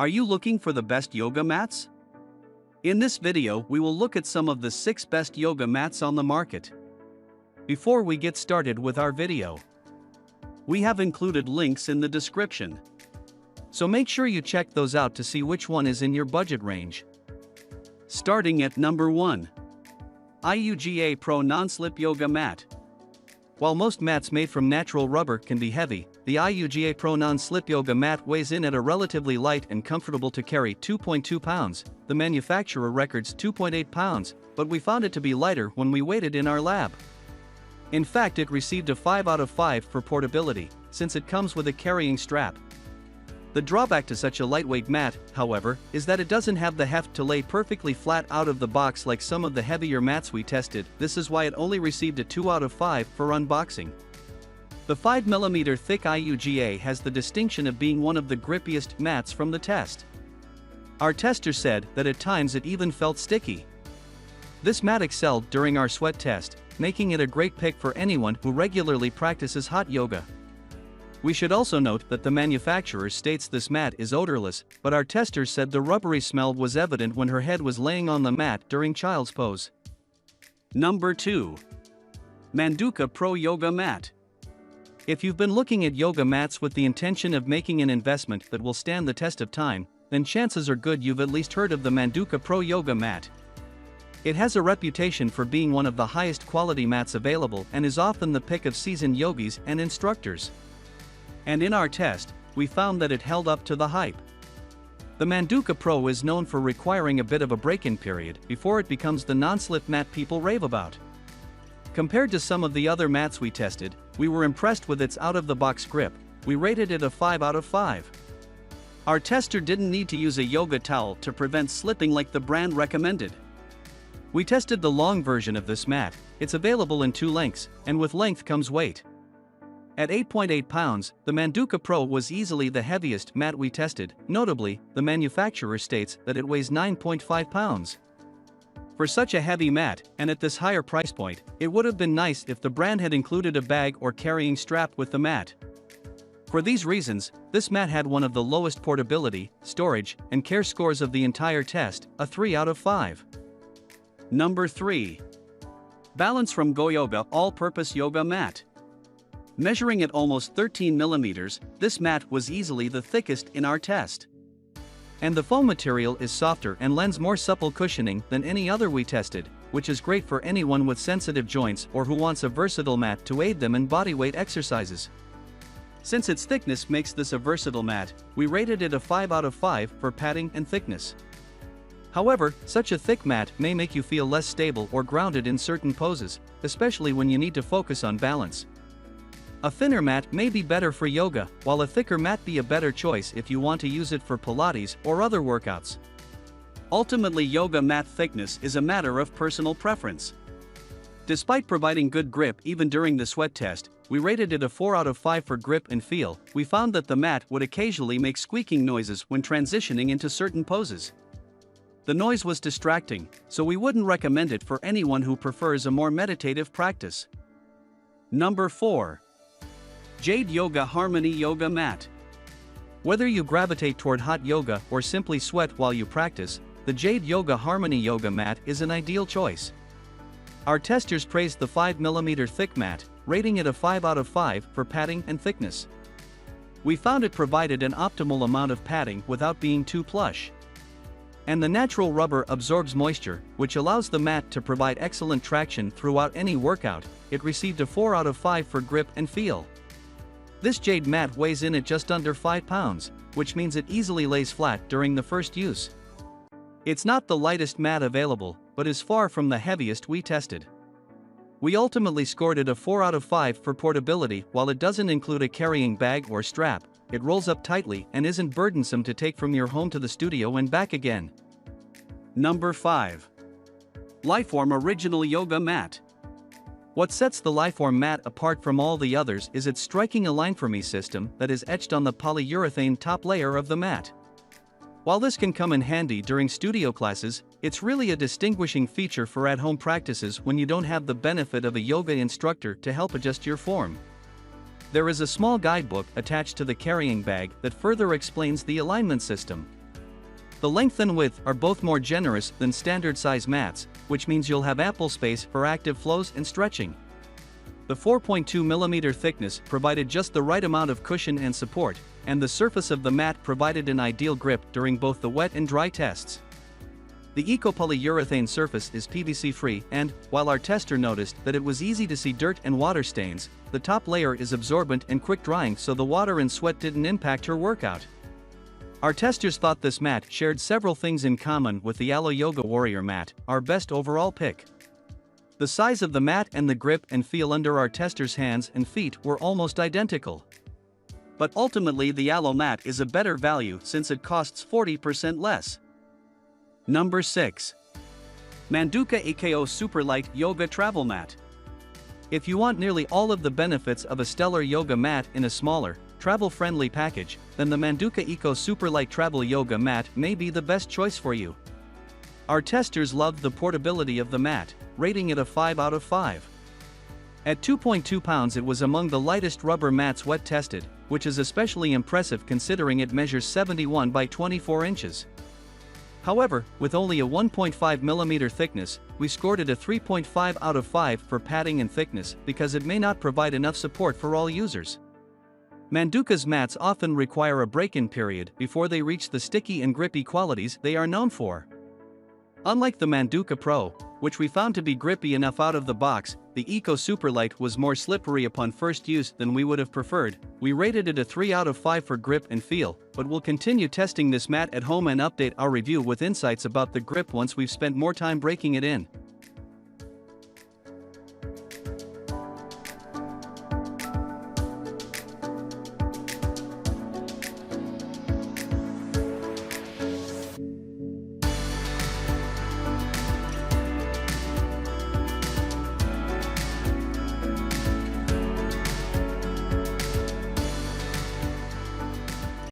Are you looking for the best yoga mats? In this video, we will look at some of the 6 best yoga mats on the market. Before we get started with our video, we have included links in the description. So make sure you check those out to see which one is in your budget range. Starting at number 1. IUGA Pro Non-Slip Yoga Mat. While most mats made from natural rubber can be heavy, the IUGA Pro Non-Slip Yoga Mat weighs in at a relatively light and comfortable to carry 2.2 pounds. The manufacturer records 2.8 pounds, but we found it to be lighter when we weighed it in our lab. In fact, it received a 5 out of 5 for portability, since it comes with a carrying strap. The drawback to such a lightweight mat, however, is that it doesn't have the heft to lay perfectly flat out of the box like some of the heavier mats we tested. This is why it only received a 2 out of 5 for unboxing. The 5mm thick IUGA has the distinction of being one of the grippiest mats from the test. Our tester said that at times it even felt sticky. This mat excelled during our sweat test, making it a great pick for anyone who regularly practices hot yoga. We should also note that the manufacturer states this mat is odorless, but our tester said the rubbery smell was evident when her head was laying on the mat during child's pose. Number 2. Manduka PRO Yoga Mat. If you've been looking at yoga mats with the intention of making an investment that will stand the test of time, then chances are good you've at least heard of the Manduka PRO Yoga Mat. It has a reputation for being one of the highest quality mats available and is often the pick of seasoned yogis and instructors. And in our test, we found that it held up to the hype. The Manduka Pro is known for requiring a bit of a break-in period before it becomes the non-slip mat people rave about. Compared to some of the other mats we tested, we were impressed with its out-of-the-box grip. We rated it a 5 out of 5. Our tester didn't need to use a yoga towel to prevent slipping like the brand recommended. We tested the long version of this mat. It's available in 2 lengths, and with length comes weight. At 8.8 pounds, the Manduka Pro was easily the heaviest mat we tested. Notably, the manufacturer states that it weighs 9.5 pounds. For such a heavy mat, and at this higher price point, it would have been nice if the brand had included a bag or carrying strap with the mat. For these reasons, this mat had one of the lowest portability, storage, and care scores of the entire test, a 3 out of 5. Number 3. BalanceFrom GoYoga All-Purpose Yoga Mat. Measuring at almost 13 millimeters, this mat was easily the thickest in our test. And the foam material is softer and lends more supple cushioning than any other we tested, which is great for anyone with sensitive joints or who wants a versatile mat to aid them in bodyweight exercises. Since its thickness makes this a versatile mat, we rated it a 5 out of 5 for padding and thickness. However, such a thick mat may make you feel less stable or grounded in certain poses, especially when you need to focus on balance. A thinner mat may be better for yoga, while a thicker mat be a better choice if you want to use it for Pilates or other workouts. Ultimately, yoga mat thickness is a matter of personal preference. Despite providing good grip even during the sweat test, we rated it a 4 out of 5 for grip and feel. We found that the mat would occasionally make squeaking noises when transitioning into certain poses. The noise was distracting, so we wouldn't recommend it for anyone who prefers a more meditative practice. Number 4. Jade Yoga Harmony Yoga Mat. Whether you gravitate toward hot yoga or simply sweat while you practice, the Jade Yoga Harmony Yoga Mat is an ideal choice. Our testers praised the 5mm thick mat, rating it a 5 out of 5 for padding and thickness. We found it provided an optimal amount of padding without being too plush. And the natural rubber absorbs moisture, which allows the mat to provide excellent traction throughout any workout. It received a 4 out of 5 for grip and feel. This Jade mat weighs in at just under 5 pounds, which means it easily lays flat during the first use. It's not the lightest mat available, but is far from the heaviest we tested. We ultimately scored it a 4 out of 5 for portability. While it doesn't include a carrying bag or strap, it rolls up tightly and isn't burdensome to take from your home to the studio and back again. Number 5. Liforme Original Yoga Mat. What sets the Liforme mat apart from all the others is its striking Liforme system that is etched on the polyurethane top layer of the mat. While this can come in handy during studio classes, it's really a distinguishing feature for at-home practices when you don't have the benefit of a yoga instructor to help adjust your form. There is a small guidebook attached to the carrying bag that further explains the alignment system. The length and width are both more generous than standard size mats, which means you'll have ample space for active flows and stretching. The 4.2mm thickness provided just the right amount of cushion and support, and the surface of the mat provided an ideal grip during both the wet and dry tests. The eco-polyurethane surface is PVC-free and, while our tester noticed that it was easy to see dirt and water stains, the top layer is absorbent and quick-drying so the water and sweat didn't impact her workout. Our testers thought this mat shared several things in common with the Alo Yoga Warrior mat, our best overall pick. The size of the mat and the grip and feel under our testers' hands and feet were almost identical. But ultimately the Alo mat is a better value since it costs 40% less. Number 6. Manduka PRO Superlite Yoga Travel Mat. If you want nearly all of the benefits of a stellar yoga mat in a smaller, travel-friendly package, then the Manduka PRO Superlite Travel Yoga Mat may be the best choice for you. Our testers loved the portability of the mat, rating it a 5 out of 5. At 2.2 pounds it was among the lightest rubber mats wet tested, which is especially impressive considering it measures 71 by 24 inches. However, with only a 1.5mm thickness, we scored it a 3.5 out of 5 for padding and thickness because it may not provide enough support for all users. Manduka's mats often require a break-in period before they reach the sticky and grippy qualities they are known for. Unlike the Manduka Pro, which we found to be grippy enough out of the box, the PRO Superlite was more slippery upon first use than we would have preferred. We rated it a 3 out of 5 for grip and feel, but we'll continue testing this mat at home and update our review with insights about the grip once we've spent more time breaking it in.